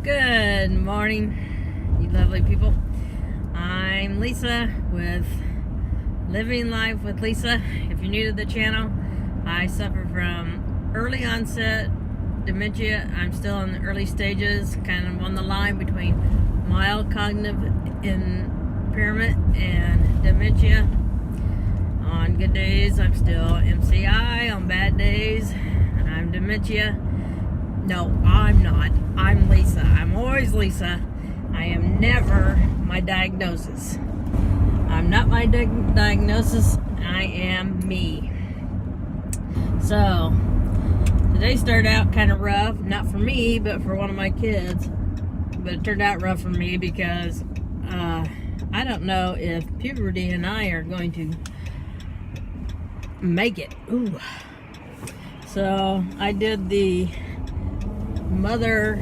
Good morning, you lovely people. I'm Lisa with Living Life with Lisa. If you're new to the channel, I suffer from early onset dementia. I'm still in the early stages, kind of on the line between mild cognitive impairment and dementia. On good days, I'm still MCI. On bad days, I'm dementia. No, I'm not. I'm Lisa. I'm always Lisa. I am never my diagnosis. I'm not my diagnosis. I am me. So, today started out kind of rough. Not for me, but for one of my kids. But it turned out rough for me because I don't know if puberty and I are going to make it. Ooh. So, I did the mother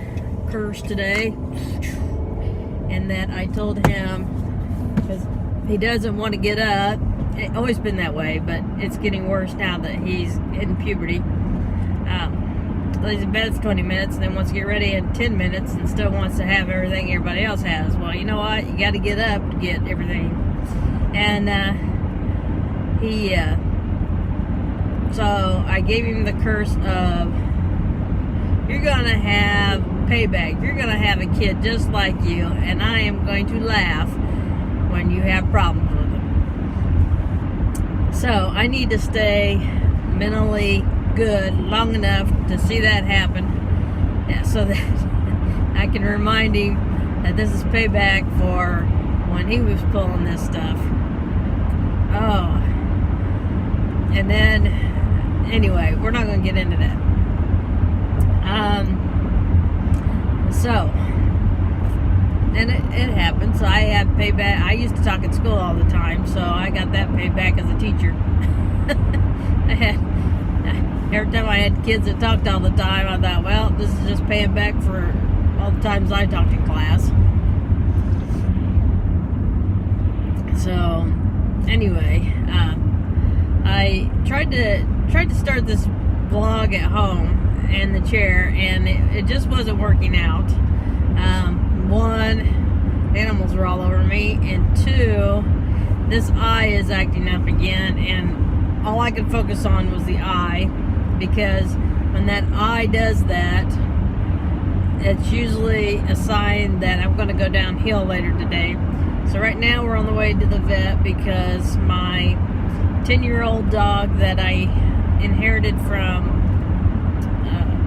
curse today, and that I told him, because he doesn't want to get up. It's always been that way, but it's getting worse now that he's in puberty. Lays in bed for 20 minutes and then wants to get ready in 10 minutes and still wants to have everything everybody else has. Well, you know what? You got to get up to get everything. And so I gave him the curse of, you're going to have payback. You're going to have a kid just like you, and I am going to laugh when you have problems with him. So I need to stay mentally good long enough to see that happen, so that I can remind him that this is payback for when he was pulling this stuff. Oh. And then, anyway, we're not going to get into that. And it happened. So I had payback. I used to talk at school all the time, so I got that payback as a teacher. Every time I had kids that talked all the time, I thought, well, this is just paying back for all the times I talked in class. So, anyway, I tried to start this vlog at home in the chair, and it just wasn't working out. One, animals were all over me, and two, this eye is acting up again, and all I could focus on was the eye, because when that eye does that, it's usually a sign that I'm going to go downhill later today. So right now we're on the way to the vet because my 10-year-old dog that I inherited from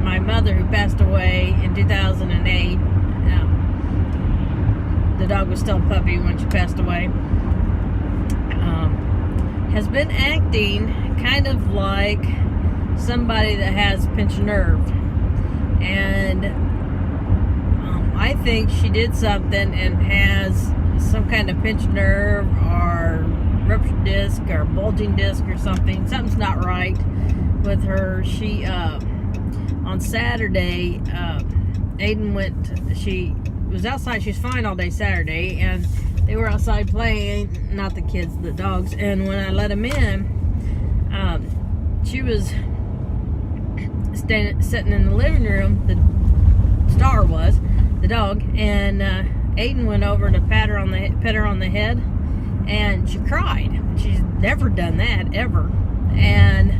my mother, who passed away in 2008, the dog was still a puppy when she passed away, has been acting kind of like somebody that has pinched nerve. And I think she did something and has some kind of pinched nerve or ruptured disc or bulging disc or something. Something's not right with her. She on Saturday, Aiden she was outside. She was fine all day Saturday, and they were outside playing, not the kids, the dogs. And when I let him in, she was sitting in the living room. The Star was the dog, and Aiden went over to pet her on the head, and she cried. She's never done that ever, and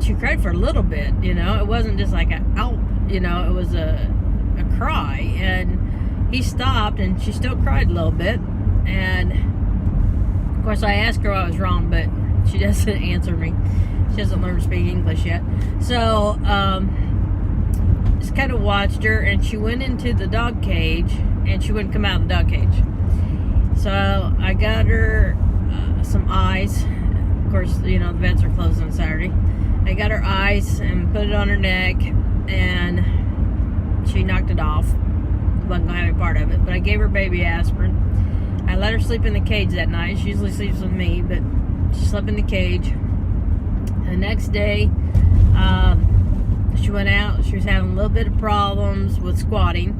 she cried for a little bit. You know, it wasn't just like a out. You know, it was a cry, and he stopped, and she still cried a little bit. And of course, I asked her what was wrong, but she doesn't answer me. She doesn't learn to speak English yet. So just kind of watched her, and she went into the dog cage, and she wouldn't come out of the dog cage. So I got her some ice. Of course, you know, the vets are closed on Saturday. I got her ice and put it on her neck, and she knocked it off. Wasn't gonna have any part of it, but I gave her baby aspirin. I let her sleep in the cage that night. She usually sleeps with me, but she slept in the cage. The next day, she went out. She was having a little bit of problems with squatting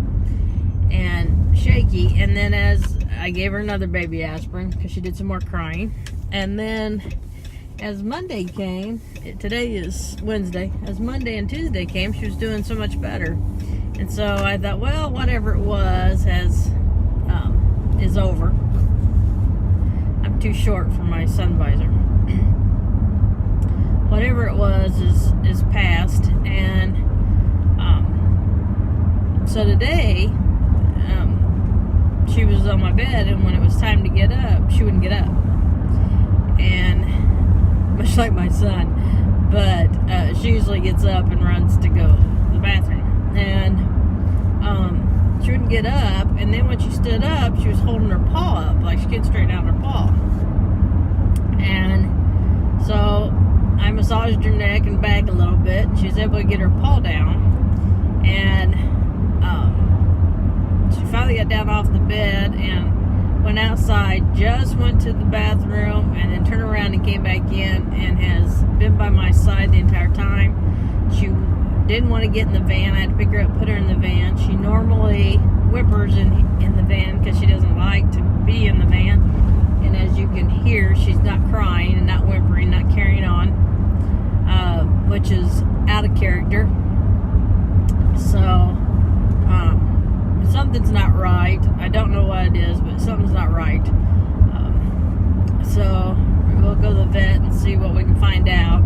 and shaky. And then as I gave her another baby aspirin because she did some more crying. And then as Monday came, today is Wednesday, as Monday and Tuesday came, she was doing so much better. And so I thought, well, whatever it was is over. I'm too short for my sun visor. Whatever it was is past. And so today, she was on my bed, and when it was time to get up, she wouldn't get up. And much like my son, but she usually gets up and runs to go to the bathroom. And she wouldn't get up, and then when she stood up, she was holding her paw up, like she couldn't straighten out her paw. And so I massaged her neck and back a little bit, and she was able to get her paw down. And she finally got down off the bed and went outside, just went to the bathroom, and then turned around and came back in, and has been by my side the entire time. She didn't want to get in the van. I had to pick her up, put her in the van. She normally whimpers in the van because she doesn't like to be in the van. And as you can hear, she's not crying and not whimpering, not carrying on, which is out of character. So something's not right. I don't know what it is, but something's not right. So we'll go to the vet and see what we can find out.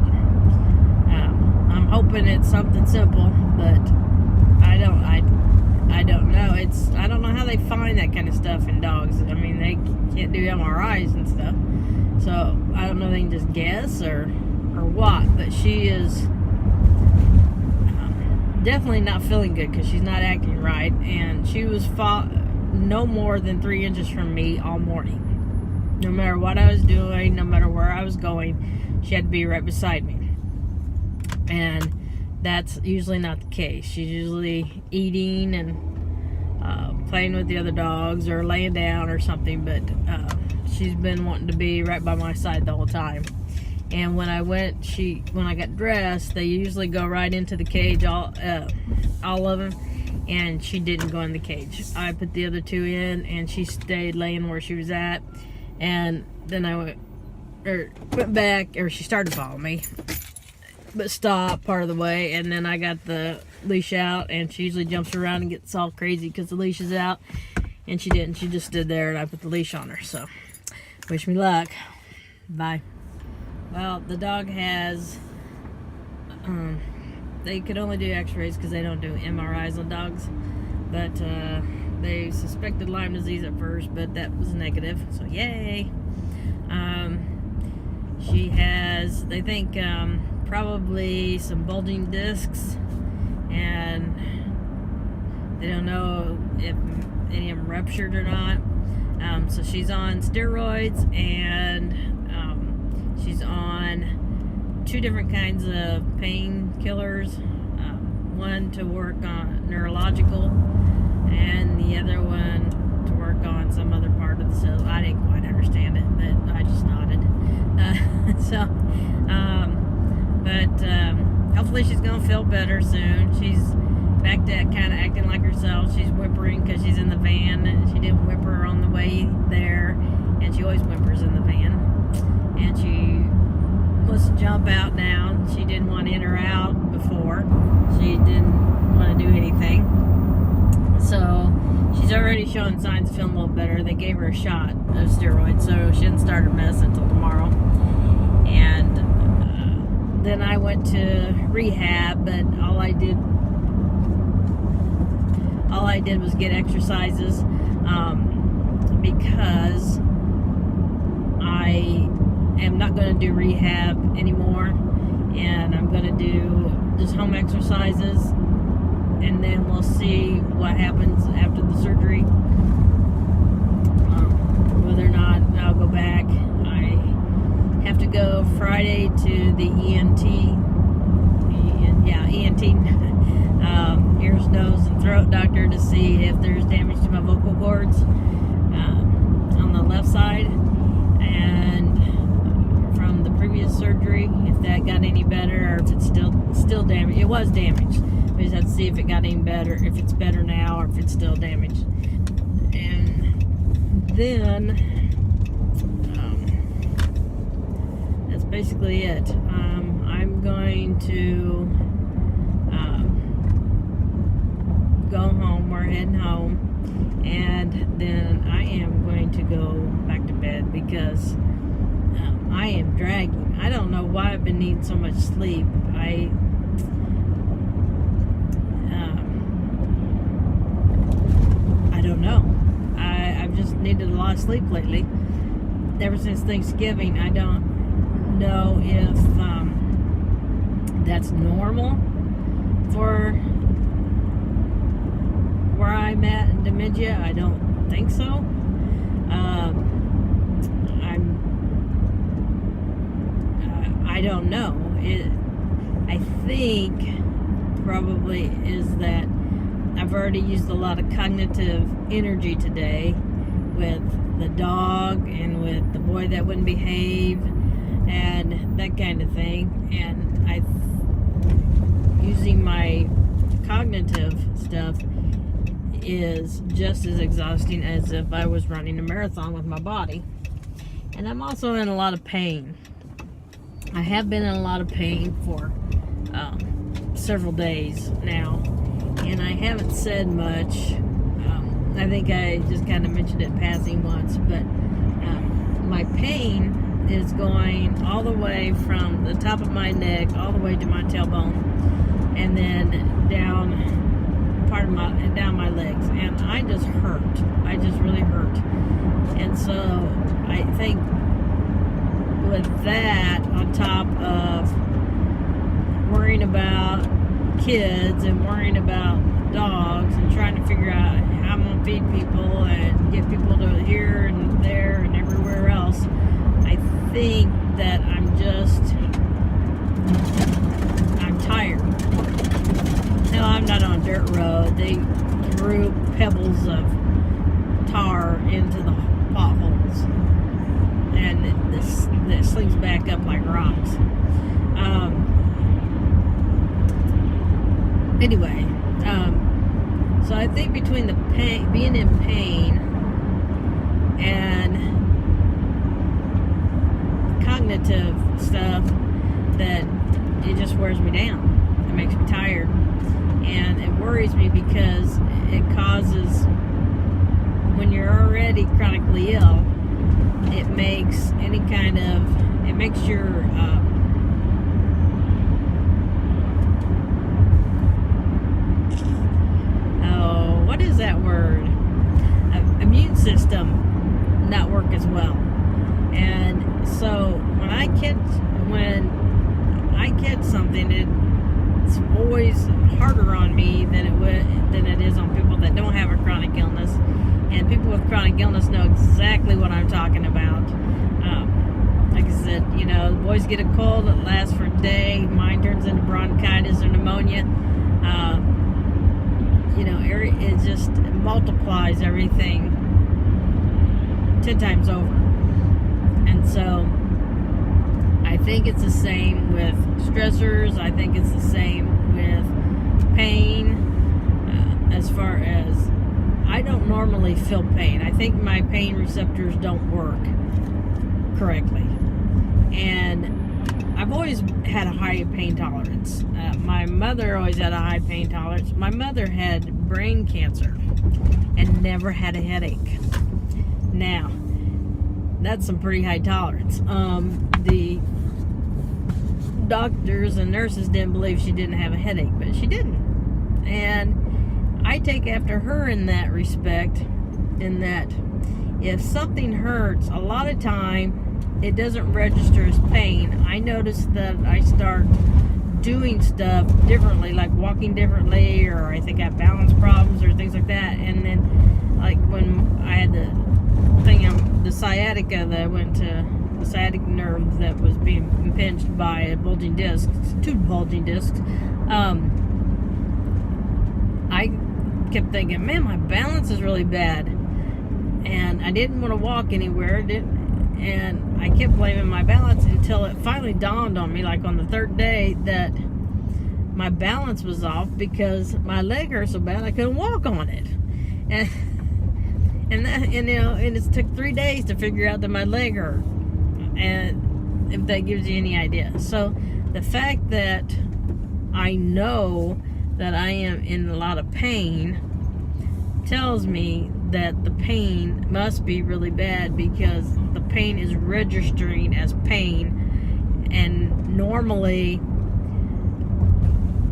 I'm hoping it's something simple, but I don't know. I don't know how they find that kind of stuff in dogs. I mean, they can't do MRIs and stuff, so I don't know if they can just guess or what. But she is definitely not feeling good because she's not acting right, and she was no more than 3 inches from me all morning. No matter what I was doing, no matter where I was going, she had to be right beside me. And that's usually not the case. She's usually eating and playing with the other dogs or laying down or something, but she's been wanting to be right by my side the whole time. And when I got dressed, they usually go right into the cage, all of them, and she didn't go in the cage. I put the other 2 in, and she stayed laying where she was at. And then I went back, or she started following me, but stopped part of the way. And then I got the leash out, and she usually jumps around and gets all crazy because the leash is out, and she didn't. She just stood there, and I put the leash on her. So wish me luck. Bye. Well, the dog has, they could only do x-rays because they don't do MRIs on dogs, but they suspected Lyme disease at first, but that was negative, so yay. She has, they think, probably some bulging discs, and they don't know if any of them ruptured or not. So she's on steroids, and she's on 2 different kinds of painkillers. One to work on neurological, and the other one to work on some other part of the cells. I didn't quite understand it, but I just nodded. Hopefully she's gonna feel better soon. She's back to kind of acting like herself. She's whimpering because she's in the van, and she didn't whimper on the way there, and she always whimpers in the van. And she wants to jump out now. She didn't want in or out before. She didn't want to do anything. So she's already showing signs of feeling a little better. They gave her a shot of steroids, so she didn't start her mess until tomorrow. And then I went to rehab, but all I did was get exercises because I am not going to do rehab anymore, and I'm going to do just home exercises, and then we'll see what happens after the surgery, whether or not I'll go back. I have to go Friday to the ENT, ears, nose, and throat doctor to see if there's damage to my vocal cords on the left side, and from the previous surgery, if that got any better, or if it's still damaged. It was damaged. We just have to see if it got any better, if it's better now, or if it's still damaged. And then that's basically it. I'm going to go home. We're heading home, and then I am going to go back to bed because I am dragging. I don't know why I've been needing so much sleep. I don't know. I've just needed a lot of sleep lately. Ever since Thanksgiving, I don't know if that's normal for where I'm at in dementia. I don't think so. I don't know. I think probably is that I've already used a lot of cognitive energy today with the dog and with the boy that wouldn't behave and that kind of thing. And using my cognitive stuff is just as exhausting as if I was running a marathon with my body. And I'm also in a lot of pain. I have been in a lot of pain for several days now, and I haven't said much. I think I just kind of mentioned it passing once, but my pain is going all the way from the top of my neck all the way to my tailbone, and then down my legs, and I just hurt. I just really hurt. And so I think with that, on top of worrying about kids and worrying about dogs and trying to figure out how I'm gonna feed people and get people to here and there and everywhere else, I think that I'm tired. No, I'm not on a dirt road. They threw pebbles of tar into the potholes, and this slings back up like rocks. Anyway, so I think between the pain, being in pain, and cognitive stuff, that it just wears me down. It makes me tired, and it worries me because it causes, when you're already chronically ill, it makes your what is that word? Immune system not work as well. And so when I catch something, it's always harder on me than it is on people that don't have a chronic illness. And people with chronic illness know exactly what I'm talking about. Like I said, the boys get a cold that lasts for a day. Mine turns into bronchitis or pneumonia. It just multiplies everything 10 times over. And so I think it's the same with stressors. I think it's the same with pain. As far as, I don't normally feel pain. I think my pain receptors don't work correctly. And I've always had a high pain tolerance. My mother always had a high pain tolerance. My mother had brain cancer and never had a headache. Now, that's some pretty high tolerance. The doctors and nurses didn't believe she didn't have a headache, but she didn't. And I take after her in that respect, in that if something hurts, a lot of time it doesn't register as pain. I notice that I start doing stuff differently, like walking differently, or I think I have balance problems or things like that. And then, like when I had the sciatica, that I went to the sciatic nerve that was being impinged by a bulging disc, two bulging discs. I kept thinking, man, my balance is really bad, and I didn't want to walk anywhere. And I kept blaming my balance until it finally dawned on me, like on the third day, that my balance was off because my leg hurt so bad I couldn't walk on it. And it took 3 days to figure out that my leg hurt. And if that gives you any idea. So the fact that I know that I am in a lot of pain tells me that the pain must be really bad, because the pain is registering as pain, and normally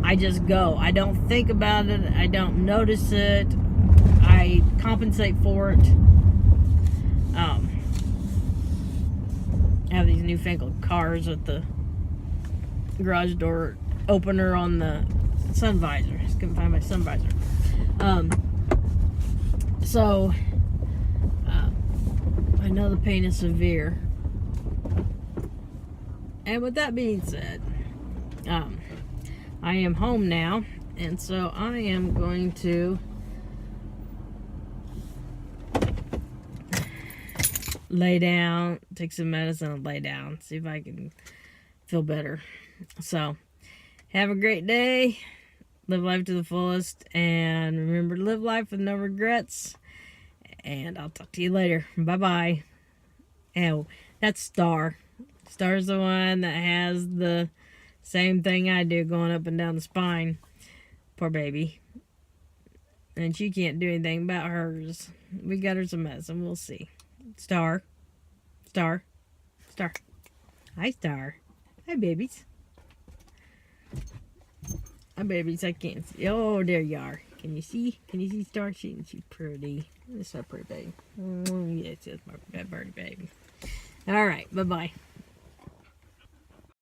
I just go. I don't think about it. I don't notice it. I compensate for it. I have these newfangled cars with the garage door opener on the sun visor. Just couldn't find my sun visor. So I know the pain is severe. And with that being said, I am home now, and so I am going to lay down, take some medicine, and lay down, see if I can feel better. So, have a great day. Live life to the fullest, and remember to live life with no regrets. And I'll talk to you later. Bye-bye. Oh, that's Star. Star's the one that has the same thing I do going up and down the spine. Poor baby. And she can't do anything about hers. We got her some medicine. We'll see. Star. Star. Star. Hi, Star. Hi, babies. Hi, babies. I can't see. Oh, there you are. Can you see? Can you see Star? She's pretty. That's a pretty baby. Oh, yes, that's my pretty baby. All right. Bye-bye.